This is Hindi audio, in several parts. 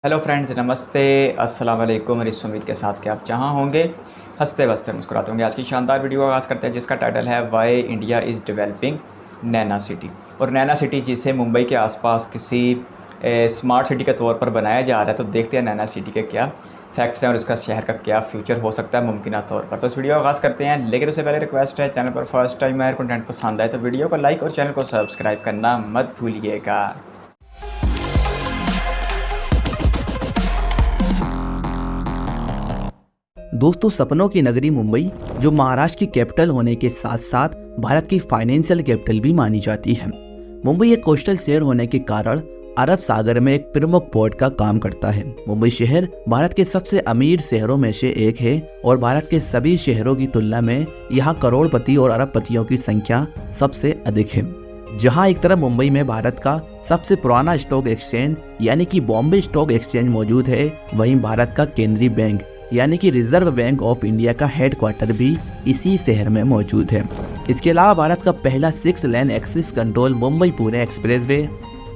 हेलो फ्रेंड्स, नमस्ते, अस्सलाम वालेकुम। मेरी इस उम्मीद के साथ कि आप जहाँ होंगे हंसते बसते मुस्कुराते होंगे। आज की शानदार वीडियो का आगाज़ करते हैं जिसका टाइटल है why India is developing Naina city. और नैना सिटी जिसे मुंबई के आसपास किसी स्मार्ट सिटी के तौर पर बनाया जा रहा है, तो देखते हैं नैना सिटी के क्या फैक्ट्स हैं और इसका शहर का क्या फ्यूचर हो सकता है मुमकिन तौर पर। तो इस वीडियो का आगाज़ करते हैं, लेकिन उससे पहले रिक्वेस्ट है, चैनल पर फर्स्ट टाइम आए कंटेंट पसंद आए तो वीडियो को लाइक और चैनल को सब्सक्राइब करना मत भूलिएगा। दोस्तों, सपनों की नगरी मुंबई, जो महाराष्ट्र की कैपिटल होने के साथ साथ भारत की फाइनेंशियल कैपिटल भी मानी जाती है। मुंबई एक कोस्टल शहर होने के कारण अरब सागर में एक प्रमुख पोर्ट का काम करता है। मुंबई शहर भारत के सबसे अमीर शहरों में से एक है और भारत के सभी शहरों की तुलना में यहाँ करोड़पति और अरबपतियों की संख्या सबसे अधिक है। जहाँ एक तरफ मुंबई में भारत का सबसे पुराना स्टॉक एक्सचेंज यानी कि बॉम्बे स्टॉक एक्सचेंज मौजूद है, वहीं भारत का केंद्रीय बैंक यानी कि रिजर्व बैंक ऑफ इंडिया का हेडक्वार्टर भी इसी शहर में मौजूद है। इसके अलावा भारत का पहला 6 lane access control Mumbai Pune expressway,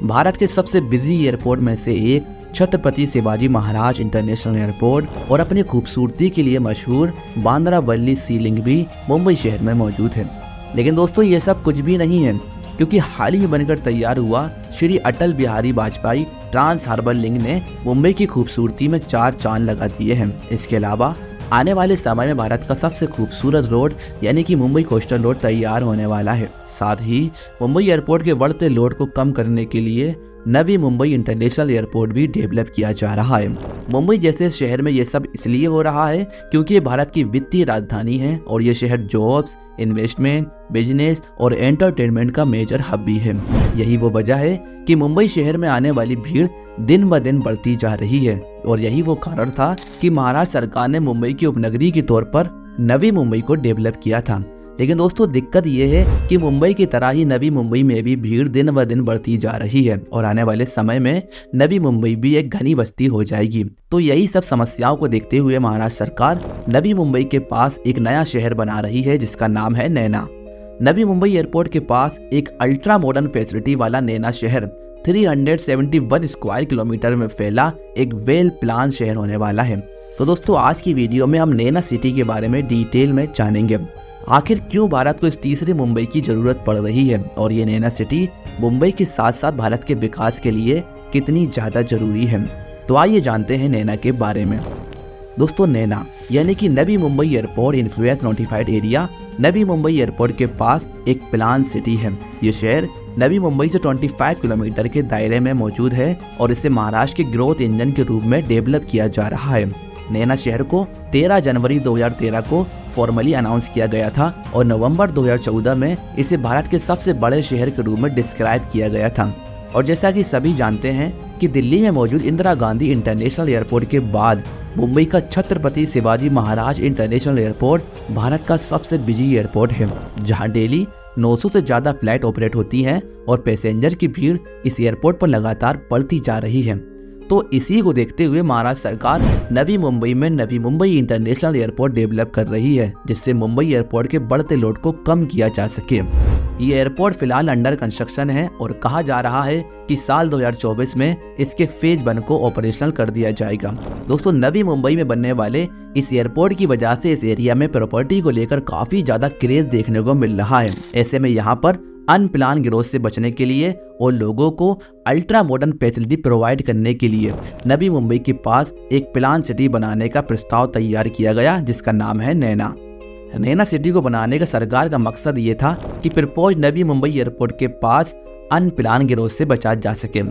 भारत के सबसे बिजी एयरपोर्ट में से एक छत्रपति शिवाजी महाराज इंटरनेशनल एयरपोर्ट और अपनी खूबसूरती के लिए मशहूर बांद्रा वरली सी लिंक भी मुंबई शहर में मौजूद है। लेकिन दोस्तों, ये सब कुछ भी नहीं है, क्योंकि हाल ही में बनकर तैयार हुआ Shri Atal Bihari Vajpayee trans harbour link ने मुंबई की खूबसूरती में 4 चांद लगा दिए हैं। इसके अलावा आने वाले समय में भारत का सबसे खूबसूरत रोड यानी कि मुंबई कोस्टल रोड तैयार होने वाला है। साथ ही मुंबई एयरपोर्ट के बढ़ते लोड को कम करने के लिए नवी मुंबई इंटरनेशनल एयरपोर्ट भी डेवलप किया जा रहा है। मुंबई जैसे शहर में ये सब इसलिए हो रहा है क्योंकि ये भारत की वित्तीय राजधानी है और ये शहर जॉब्स, इन्वेस्टमेंट, बिजनेस और एंटरटेनमेंट का मेजर हब भी है। यही वो वजह है कि मुंबई शहर में आने वाली भीड़ दिन ब दिन बढ़ती जा रही है और यही वो कारण था कि महाराष्ट्र सरकार ने मुंबई की उपनगरी के तौर पर नवी मुंबई को डेवलप किया था। लेकिन दोस्तों, दिक्कत ये है कि मुंबई की तरह ही नवी मुंबई में भी भीड़ दिन ब दिन बढ़ती जा रही है और आने वाले समय में नवी मुंबई भी एक घनी बस्ती हो जाएगी। तो यही सब समस्याओं को देखते हुए महाराष्ट्र सरकार नवी मुंबई के पास एक नया शहर बना रही है जिसका नाम है नैना। नवी मुंबई एयरपोर्ट के पास एक अल्ट्रा मॉडर्न फैसिलिटी वाला नैना शहर 371 स्क्वायर किलोमीटर में फैला एक वेल प्लान शहर होने वाला है। तो दोस्तों, आज की वीडियो में हम नैना सिटी के बारे में डिटेल में जानेंगे। आखिर क्यों भारत को इस तीसरे मुंबई की जरूरत पड़ रही है और ये नैना सिटी मुंबई के साथ साथ भारत के विकास के लिए कितनी ज्यादा जरूरी है। तो आइए जानते हैं नैना के बारे में। दोस्तों, नैना यानी कि Navi Mumbai airport influence notified area Navi Mumbai airport के पास एक प्लान सिटी है। ये शहर नवी मुंबई से 25 किलोमीटर के दायरे में मौजूद है और इसे महाराष्ट्र के ग्रोथ इंजन के रूप में डेवलप किया जा रहा है। नैना शहर को 13 जनवरी 2013 को फॉर्मली अनाउंस किया गया था और नवंबर 2014 में इसे भारत के सबसे बड़े शहर के रूप में डिस्क्राइब किया गया था। और जैसा कि सभी जानते हैं कि दिल्ली में मौजूद इंदिरा गांधी इंटरनेशनल एयरपोर्ट के बाद मुंबई का छत्रपति शिवाजी महाराज इंटरनेशनल एयरपोर्ट भारत का सबसे बिजी एयरपोर्ट है, जहां डेली 900 से ज़्यादा फ्लाइट ऑपरेट होती हैं और पैसेंजर की भीड़ इस एयरपोर्ट पर लगातार बढ़ती जा रही है। तो इसी को देखते हुए महाराष्ट्र सरकार नवी मुंबई में Navi Mumbai international airport develop कर रही है, जिससे मुंबई एयरपोर्ट के बढ़ते लोड को कम किया जा सके। ये एयरपोर्ट फिलहाल अंडर कंस्ट्रक्शन है और कहा जा रहा है कि साल 2024 में इसके फेज 1 को ऑपरेशनल कर दिया जाएगा। दोस्तों, नवी मुंबई में बनने वाले इस एयरपोर्ट की वजह से इस एरिया में प्रॉपर्टी को लेकर काफी ज्यादा क्रेज देखने को मिल रहा है। ऐसे में यहाँ पर अनप्लान ग्रोथ से बचने के लिए और लोगों को अल्ट्रा मॉडर्न फैसिलिटी प्रोवाइड करने के लिए नवी मुंबई के पास एक प्लान सिटी बनाने का प्रस्ताव तैयार किया गया, जिसका नाम है नैना। नैना सिटी को बनाने का सरकार का मकसद ये था कि प्रपोज नवी मुंबई एयरपोर्ट के पास अनप्लान ग्रोथ से बचा जा सके।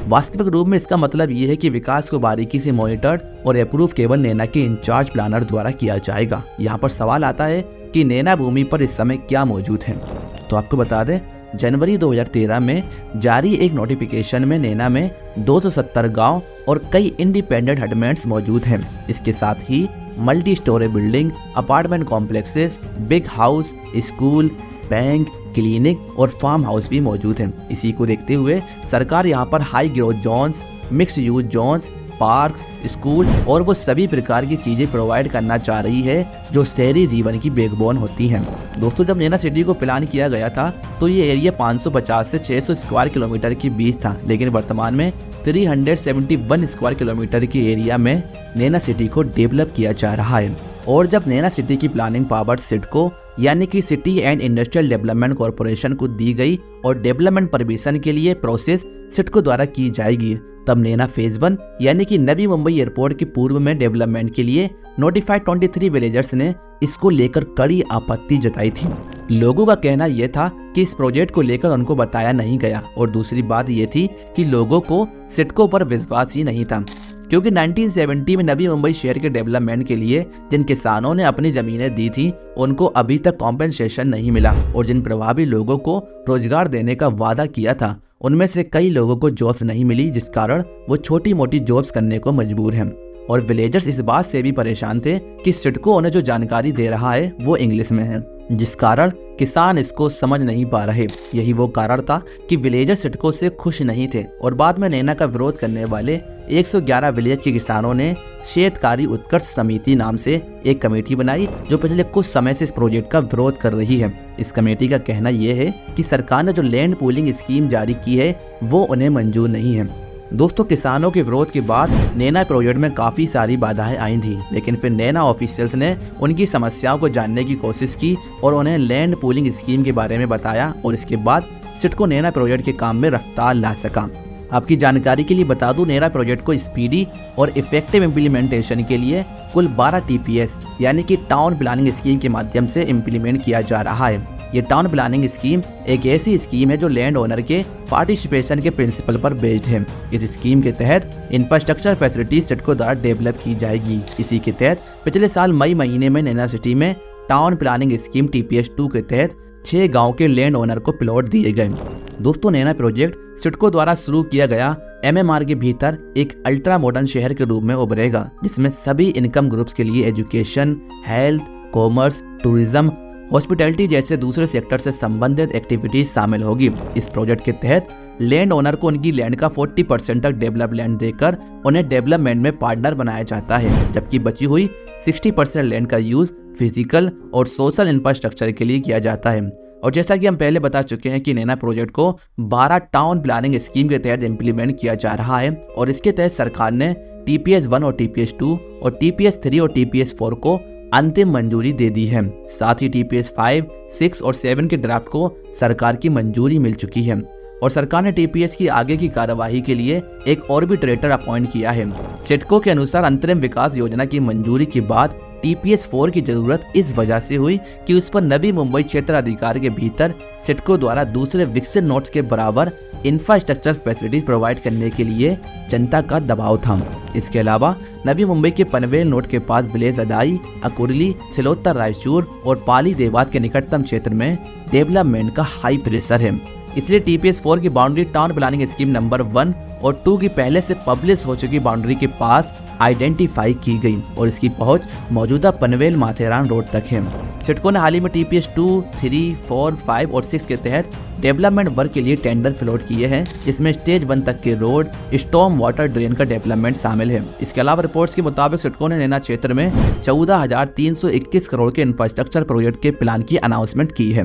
वास्तविक रूप में इसका मतलब ये है कि विकास को बारीकी से मॉनिटर्ड और अप्रूव केवल नैना के इंचार्ज प्लानर द्वारा किया जाएगा। यहाँ पर सवाल आता है कि नैना भूमि पर इस समय क्या मौजूद है। तो आपको बता दें, जनवरी 2013 में जारी एक नोटिफिकेशन में नैना में 270 गांव और कई इंडिपेंडेंट हटमेंट्स मौजूद हैं। इसके साथ ही multi storey building, apartment complexes, big house, school, bank, clinic और फार्म हाउस भी मौजूद हैं। इसी को देखते हुए सरकार यहाँ पर high growth zones, mix use zones, parks, school और वो सभी प्रकार की चीज़ें प्रोवाइड करना चाह रही है जो शहरी जीवन की बैकबोन होती हैं। दोस्तों, जब नैना सिटी को प्लान किया गया था तो ये एरिया 550 से 600 स्क्वायर किलोमीटर के बीच था, लेकिन वर्तमान में 371 स्क्वायर किलोमीटर के एरिया में नैना सिटी को डेवलप किया जा रहा है। और जब नैना सिटी की प्लानिंग पावर सिडको यानी कि city and industrial development corporation को दी गई और डेवलपमेंट परमिशन के लिए प्रोसेस सिडको द्वारा की जाएगी, तब नैना फेज 1 यानी कि नवी मुंबई एयरपोर्ट के पूर्व में डेवलपमेंट के लिए नोटिफाइड 23 विलेजर्स ने इसको लेकर कड़ी आपत्ति जताई थी। लोगों का कहना यह था कि इस प्रोजेक्ट को लेकर उनको बताया नहीं गया और दूसरी बात यह थी कि लोगों को सिडको पर विश्वास ही नहीं था, क्योंकि 1970 में नवी मुंबई शहर के डेवलपमेंट के लिए जिन किसानों ने अपनी जमीनें दी थी उनको अभी तक कॉम्पेंसेशन नहीं मिला और जिन प्रभावी लोगों को रोजगार देने का वादा किया था उनमें से कई लोगों को जॉब्स नहीं मिली, जिस कारण वो छोटी मोटी जॉब्स करने को मजबूर हैं। और विलेजर्स इस बात से भी परेशान थे कि सिडको उन्हें जो जानकारी दे रहा है वो इंग्लिश में है, जिस कारण किसान इसको समझ नहीं पा रहे। यही वो कारण था कि विलेजर्स सिडको से खुश नहीं थे और बाद में नैना का विरोध करने वाले 111 विलेज के किसानों ने क्षेत्रकारी उत्कर्ष समिति नाम से एक कमेटी बनाई जो पिछले कुछ समय से इस प्रोजेक्ट का विरोध कर रही है। इस कमेटी का कहना यह है कि सरकार ने जो लैंड पूलिंग स्कीम जारी की है वो उन्हें मंजूर नहीं है। दोस्तों, किसानों के विरोध के बाद नैना प्रोजेक्ट में काफ़ी सारी बाधाएं आई थी, लेकिन फिर नैना ऑफिशियल्स ने उनकी समस्याओं को जानने की कोशिश की और उन्हें लैंड पूलिंग स्कीम के बारे में बताया और इसके बाद सिडको नैना प्रोजेक्ट के काम में रफ्तार ला सका। आपकी जानकारी के लिए बता दूं, नैना प्रोजेक्ट को स्पीडी और इफेक्टिव इम्प्लीमेंटेशन के लिए कुल 12 TPS यानी कि टाउन प्लानिंग स्कीम के माध्यम से इम्प्लीमेंट किया जा रहा है। ये टाउन प्लानिंग स्कीम एक ऐसी स्कीम है जो लैंड ओनर के पार्टिसिपेशन के प्रिंसिपल पर बेस्ड है। इस स्कीम के तहत इंफ्रास्ट्रक्चर फैसिलिटीज सिडको द्वारा डेवलप की जाएगी। इसी के तहत पिछले साल मई महीने में नैना सिटी में टाउन प्लानिंग स्कीम TPS 2 के तहत 6 गाँव के लैंड ओनर को प्लॉट दिए गए। दोस्तों, नैना प्रोजेक्ट सिडको द्वारा शुरू किया गया MMR के भीतर एक अल्ट्रा मॉडर्न शहर के रूप में उभरेगा, जिसमें सभी इनकम ग्रुप्स के लिए education, health, commerce, tourism, hospitality जैसे दूसरे सेक्टर से संबंधित एक्टिविटीज शामिल होगी। इस प्रोजेक्ट के तहत लैंड ओनर को उनकी लैंड का 40% तक डेवलप लैंड देकर उन्हें डेवलपमेंट में पार्टनर बनाया जाता है, जबकि बची हुई 60% लैंड का यूज फिजिकल और सोशल इंफ्रास्ट्रक्चर के लिए किया जाता है। और जैसा कि हम पहले बता चुके हैं कि नैना प्रोजेक्ट को 12 टाउन प्लानिंग स्कीम के तहत इम्प्लीमेंट किया जा रहा है और इसके तहत सरकार ने TPS 1 और TPS 2 और TPS 3 और TPS 4 को अंतिम मंजूरी दे दी है। साथ ही TPS 5, 6 और 7 के ड्राफ्ट को सरकार की मंजूरी मिल चुकी है और सरकार ने TPS की आगे की कार्यवाही के लिए एक ऑर्बिट्रेटर अपॉइंट किया है। सिडको के अनुसार अंतरिम विकास योजना की मंजूरी के बाद TPS 4 की जरूरत इस वजह से हुई कि उस पर नवी मुंबई क्षेत्र अधिकार के भीतर सिडको द्वारा दूसरे विकसित नोड्स के बराबर इंफ्रास्ट्रक्चर फैसिलिटीज प्रोवाइड करने के लिए जनता का दबाव था। इसके अलावा नवी मुंबई के पनवेल नोड के पास विलेज अदाई, अकुरली, सिलोत्तर रायचूर और पाली देवात के निकटतम क्षेत्र में डेवलपमेंट का हाई प्रेशर है। इसलिए TPS 4 की boundary town planning scheme number 1 और 2 की पहले से पब्लिश हो चुकी बाउंड्री के पास आइडेंटिफाई की गई और इसकी पहुंच मौजूदा पनवेल माथेरान रोड तक है। सिडको ने हाल ही में TPS 2, 3, 4, 5 और 6 के तहत डेवलपमेंट वर्क के लिए टेंडर फ्लोट किए हैं, जिसमें स्टेज 1 तक के रोड, स्टॉर्म वाटर ड्रेन का डेवलपमेंट शामिल है। इसके अलावा रिपोर्ट्स के मुताबिक सिडको ने नैना क्षेत्र में 14,321 करोड़ के इंफ्रास्ट्रक्चर प्रोजेक्ट के प्लान की अनाउंसमेंट की है।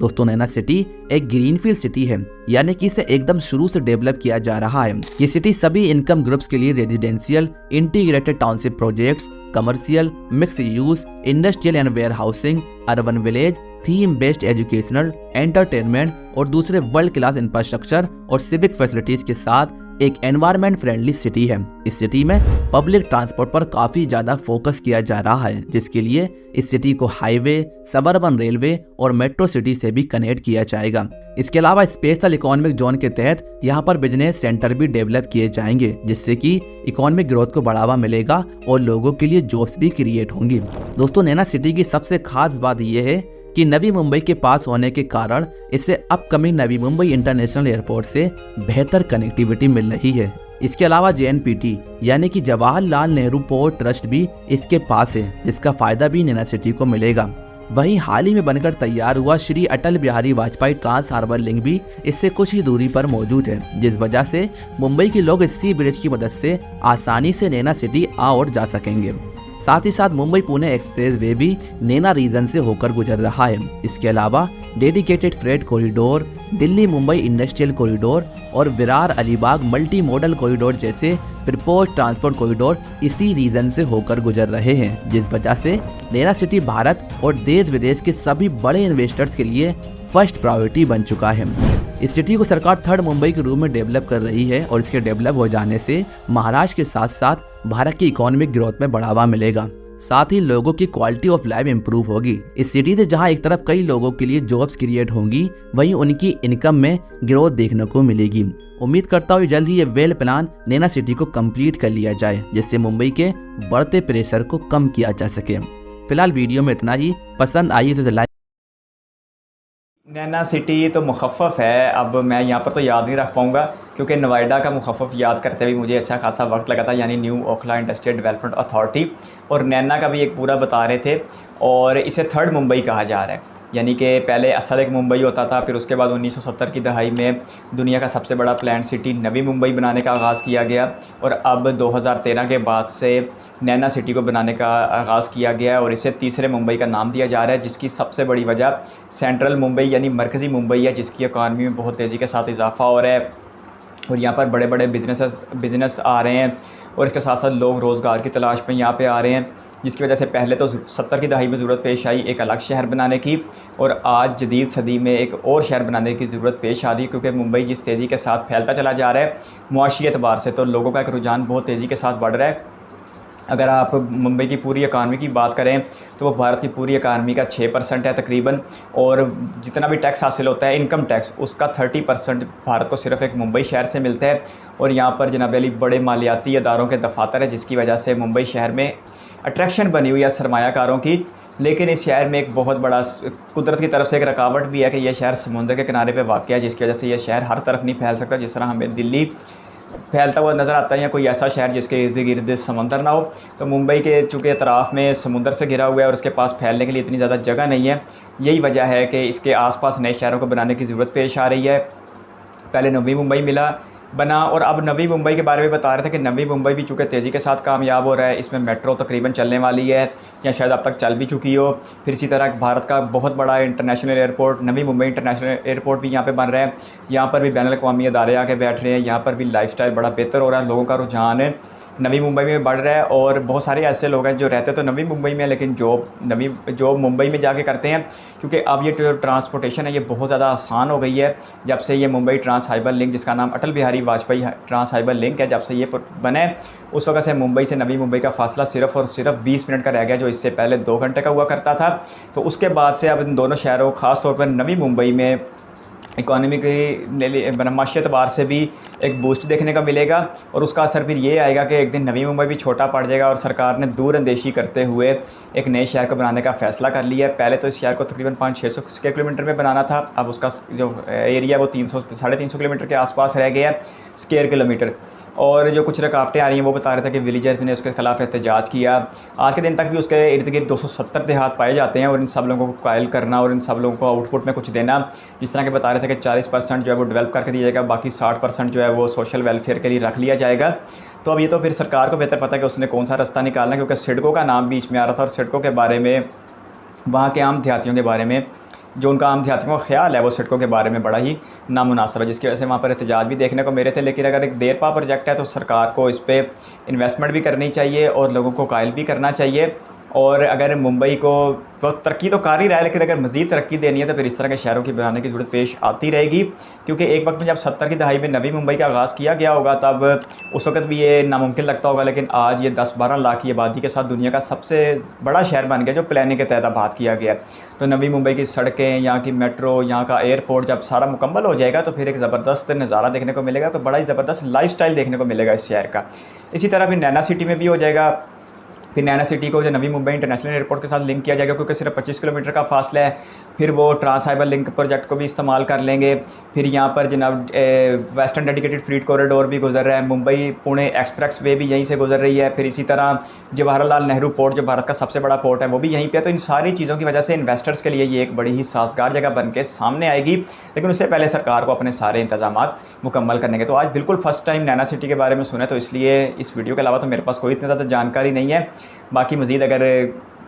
दोस्तों, नैना सिटी एक ग्रीनफील्ड सिटी है, यानी कि इसे एकदम शुरू से डेवलप किया जा रहा है। ये सिटी सभी इनकम ग्रुप्स के लिए residential, integrated township projects, commercial, mix use, industrial and warehousing, urban village, theme based educational, entertainment और दूसरे वर्ल्ड क्लास इंफ्रास्ट्रक्चर और सिविक फैसिलिटीज के साथ एक एनवायरमेंट फ्रेंडली सिटी है। इस सिटी में पब्लिक ट्रांसपोर्ट पर काफी ज्यादा फोकस किया जा रहा है, जिसके लिए इस सिटी को हाईवे, सबअर्बन रेलवे और मेट्रो सिटी से भी कनेक्ट किया जाएगा। इसके अलावा स्पेशल इकोनॉमिक जोन के तहत यहाँ पर बिजनेस सेंटर भी डेवलप किए जाएंगे, जिससे कि इकोनॉमिक ग्रोथ को बढ़ावा मिलेगा और लोगों के लिए जॉब्स भी क्रिएट होंगी। दोस्तों, नैना सिटी की सबसे खास बात यह है कि नवी मुंबई के पास होने के कारण इसे upcoming Navi Mumbai international airport से बेहतर कनेक्टिविटी मिल रही है। इसके अलावा JNPT यानी कि जवाहरलाल नेहरू पोर्ट ट्रस्ट भी इसके पास है, जिसका फायदा भी नैना सिटी को मिलेगा। वहीं हाल ही में बनकर तैयार हुआ Shri Atal Bihari Vajpayee trans harbour link भी इससे कुछ ही दूरी पर मौजूद है, जिस वजह से मुंबई के लोग इस सी ब्रिज की मदद से आसानी से नैना सिटी आ और जा सकेंगे। साथ ही साथ मुंबई पुणे एक्सप्रेस वे भी नैना रीजन से होकर गुजर रहा है। इसके अलावा dedicated freight corridor, Delhi Mumbai industrial corridor और Virar Alibag multi modal corridor जैसे प्रपोज ट्रांसपोर्ट कॉरिडोर इसी रीजन से होकर गुजर रहे हैं, जिस वजह से नैना सिटी भारत और देश विदेश के सभी बड़े इन्वेस्टर्स के लिए फर्स्ट प्रायोरिटी बन चुका है। इस सिटी को सरकार थर्ड मुंबई के रूप में डेवलप कर रही है और इसके डेवलप हो जाने से महाराष्ट्र के साथ साथ भारत की इकोनॉमिक ग्रोथ में बढ़ावा मिलेगा। साथ ही लोगों की क्वालिटी ऑफ लाइफ इंप्रूव होगी। इस सिटी से जहां एक तरफ कई लोगों के लिए जॉब्स क्रिएट होंगी, वहीं उनकी इनकम में ग्रोथ देखने को मिलेगी। उम्मीद करता हूँ जल्द ही ये वेल प्लान नैना सिटी को कंप्लीट कर लिया जाए, जिससे मुंबई के बढ़ते प्रेशर को कम किया जा सके। फिलहाल वीडियो में इतना ही। पसंद आई तो लाइक। नैना सिटी तो मुखफ़फ़ है, अब मैं यहाँ पर तो याद नहीं रख पाऊँगा क्योंकि नोएडा का मुखफ़फ़ याद करते हुए मुझे अच्छा खासा वक्त लगा था, यानी new Okhla industrial development authority, और नैना का भी एक पूरा बता रहे थे। और इसे थर्ड मुंबई कहा जा रहा है, यानी कि पहले असल एक मुंबई होता था, फिर उसके बाद 1970 की दहाई में दुनिया का सबसे बड़ा प्लान सिटी नवी मुंबई बनाने का आगाज़ किया गया, और अब 2013 के बाद से नैना सिटी को बनाने का आगाज़ किया गया और इसे तीसरे मुंबई का नाम दिया जा रहा है, जिसकी सबसे बड़ी वजह सेंट्रल मुंबई यानी मरकज़ी मुंबई है, जिसकी इकॉनमी में बहुत तेज़ी के साथ इजाफा हो रहा है और यहाँ पर बड़े बड़े बिज़नेस आ रहे हैं और इसके साथ साथ लोग रोज़गार की तलाश में यहाँ पे आ रहे हैं, जिसकी वजह से पहले तो 70 की दहाई में ज़रूरत पेश आई एक अलग शहर बनाने की, और आज जदीद सदी में एक और शहर बनाने की ज़रूरत पेश आ रही है, क्योंकि मुंबई जिस तेज़ी के साथ फैलता चला जा रहा है मुआशी एतबार से, तो लोगों का एक रुझान बहुत तेज़ी के साथ बढ़ रहा है। अगर आप मुंबई की पूरी इकानमी की बात करें तो वो भारत की पूरी इकानमी का 6% है तकरीबन, और जितना भी टैक्स हासिल होता है इनकम टैक्स, उसका 30% भारत को सिर्फ एक मुंबई शहर से मिलता है। और यहाँ पर जनाब अली बड़े मालियाती अदारों के दफातर है, जिसकी वजह से मुंबई शहर में अट्रैक्शन बनी हुई है सरमायाकारों की। लेकिन इस शहर में एक बहुत बड़ा कुदरत की तरफ से एक रुकावट भी है कि यह शहर समुद्र के किनारे पे वाक़ है, जिसकी वजह से यह शहर हर तरफ नहीं फैल सकता। जिस तरह हमें दिल्ली फैलता हुआ नज़र आता है या कोई ऐसा शहर जिसके इर्द गिर्द समंदर ना हो, तो मुंबई के चूँकि अतराफ़ में समुंदर से घिरा हुआ है और उसके पास फैलने के लिए इतनी ज़्यादा जगह नहीं है। यही वजह है कि इसके आसपास नए शहरों को बनाने की ज़रूरत पेश आ रही है। पहले नवी मुंबई बना और अब नवी मुंबई के बारे में बता रहे थे कि नवी मुंबई भी चूँकि तेज़ी के साथ कामयाब हो रहा है, इसमें मेट्रो तकरीबन चलने वाली है या शायद अब तक चल भी चुकी हो। फिर इसी तरह भारत का बहुत बड़ा international airport Navi Mumbai international airport भी यहाँ पे बन रहा है। यहाँ पर भी बैनुल अक़वामी अदारे आके बैठ रहे हैं, यहाँ पर भी लाइफस्टाइल बड़ा बेहतर हो रहा है, लोगों का रुझान नवी मुंबई में बढ़ रहा है। और बहुत सारे ऐसे लोग हैं जो रहते तो नवी मुंबई में लेकिन जॉब मुंबई में जाके करते हैं, क्योंकि अब ये ट्रांसपोर्टेशन है ये बहुत ज़्यादा आसान हो गई है जब से ये मुंबई ट्रांस हाइबर लिंक, जिसका नाम Atal Bihari Vajpayee trans harbour link है, जब से ये बने उस वक्त से मुंबई से नवी मुंबई का फासला सिर्फ़ और सिर्फ 20 मिनट का रह गया, जो इससे पहले 2 घंटे का हुआ करता था। तो उसके बाद से अब इन दोनों शहरों ख़ास तौर पर नवी मुंबई में इकॉनमी की माशी एतबार से भी एक बूस्ट देखने का मिलेगा, और उसका असर फिर ये आएगा कि एक दिन नवी मुंबई भी छोटा पड़ जाएगा और सरकार ने दूर अंदेशी करते हुए एक नए शहर को बनाने का फ़ैसला कर लिया है। पहले तो इस शहर को तकरीबन 500-600 स्क्वायर किलोमीटर में बनाना था, अब उसका जो एरिया वो 300-350 किलोमीटर के आसपास रह गया स्क्वायर किलोमीटर। और जो कुछ रुकावटें आ रही हैं वो बता रहे थे कि विलेजर्स ने उसके ख़िलाफ़ एहतजाज किया। आज के दिन तक भी उसके इर्द गिर्द 270 देहात पाए जाते हैं, और इन सब लोगों को कायल करना और इन सब लोगों को आउटपुट में कुछ देना, जिस तरह के बता रहे थे कि 40% जो है वो डेवलप करके दिया जाएगा, बाकी 60% जो है वो सोशल वेलफेयर के लिए रख लिया जाएगा। तो अब ये तो फिर सरकार को बेहतर पता है कि उसने कौन सा रास्ता निकालना है, क्योंकि सिडको का नाम बीच में आ रहा था और सिडको के बारे में, वहाँ के आम देहातियों के बारे में, जो उनका आम देहातियों का ख्याल है वो सिडको के बारे में बड़ा ही नामुनासिब है, जिसकी वजह से वहाँ पर एहतजाज भी देखने को मिले थे। लेकिन अगर एक देरपा प्रोजेक्ट है तो सरकार को इस पर इन्वेस्टमेंट भी करनी चाहिए और लोगों को कायल भी करना चाहिए। और अगर मुंबई को तो तरक्की तो कर ही रहा है, लेकिन अगर मज़ीद तरक्की देनी है तो फिर इस तरह के शहरों की बनाने की ज़रूरत पेश आती रहेगी, क्योंकि एक वक्त में जब 70 की दहाई में नवी मुंबई का आगाज़ किया गया होगा तब उस वक्त भी ये नामुमकिन लगता होगा, लेकिन आज ये 10-12 लाख की आबादी के साथ दुनिया का सबसे बड़ा शहर बन गया, जो प्लानिंग के तहत आबाद किया गया। तो नवी मुंबई की सड़कें, यहाँ की मेट्रो, यहाँ का एयरपोर्ट जब सारा मुकम्मल हो जाएगा तो फिर एक ज़बरदस्त नज़ारा देखने को मिलेगा, तो बड़ा ही ज़बरदस्त लाइफस्टाइल देखने को मिलेगा इस शहर का। इसी तरह फिर नैना सिटी में भी हो जाएगा। फिर नैना सिटी को जो नवी मुंबई इंटरनेशनल एयरपोर्ट के साथ लिंक किया जाएगा, क्योंकि सिर्फ 25 किलोमीटर का फासला है, फिर वो ट्रांस हाइबर लिंक प्रोजेक्ट को भी इस्तेमाल कर लेंगे। फिर यहाँ पर जनाब वेस्टर्न डेडिकेटेड फ्रीट कॉरिडोर भी गुजर रहा है, मुंबई पुणे एक्सप्रेस वे भी यहीं से गुजर रही है। फिर इसी तरह जवाहरलाल नेहरू पोर्ट जो भारत का सबसे बड़ा पोर्ट है वो भी यहीं पे है। तो इन सारी चीज़ों की वजह से इन्वेस्टर्स के लिए ये एक बड़ी ही साजगार जगह बन के सामने आएगी, लेकिन उससे पहले सरकार को अपने सारे इंतजामात मुकम्मल करने के। तो आज बिल्कुल फ़र्स्ट टाइम नैना सिटी के बारे में सुने, तो इसलिए इस वीडियो के अलावा तो मेरे पास कोई इतनी ज़्यादा जानकारी नहीं है। बाकी मज़ीद अगर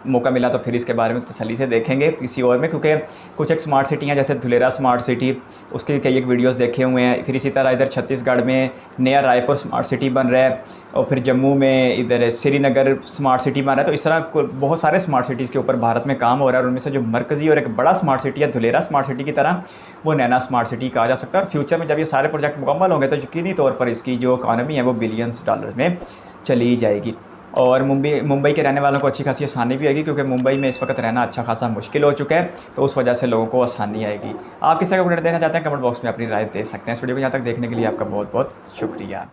मौका मिला तो फिर इसके बारे में तसल्ली से देखेंगे किसी और में, क्योंकि कुछ एक स्मार्ट सिटी हैं जैसे धुलेरा स्मार्ट सिटी, उसके कई एक वीडियोस देखे हुए हैं। फिर इसी तरह इधर छत्तीसगढ़ में नया रायपुर स्मार्ट सिटी बन रहा है, और फिर जम्मू में इधर श्रीनगर स्मार्ट सिटी बन रहा है। तो इस तरह बहुत सारे स्मार्ट सिटीज़ के ऊपर भारत में काम हो रहा है, और उनमें से जो मरकज़ी और एक बड़ा स्मार्ट सिटी है धुलेरा स्मार्ट सिटी की तरह, वो नैना स्मार्ट सिटी कहा जा सकता है। और फ्यूचर में जब ये सारे प्रोजेक्ट मुकम्मल होंगे तो यकीनी तौर पर इसकी जो इकानमी है वो बिलियंस डॉलर में चली जाएगी। और मुंबई के रहने वालों को अच्छी खासी आसानी भी आएगी, क्योंकि मुंबई में इस वक्त रहना अच्छा खासा मुश्किल हो चुका है, तो उस वजह से लोगों को आसानी आएगी। आप किस तरह का अपडेट देना चाहते हैं कमेंट बॉक्स में अपनी राय दे सकते हैं। इस वीडियो को यहाँ तक देखने के लिए आपका बहुत बहुत शुक्रिया।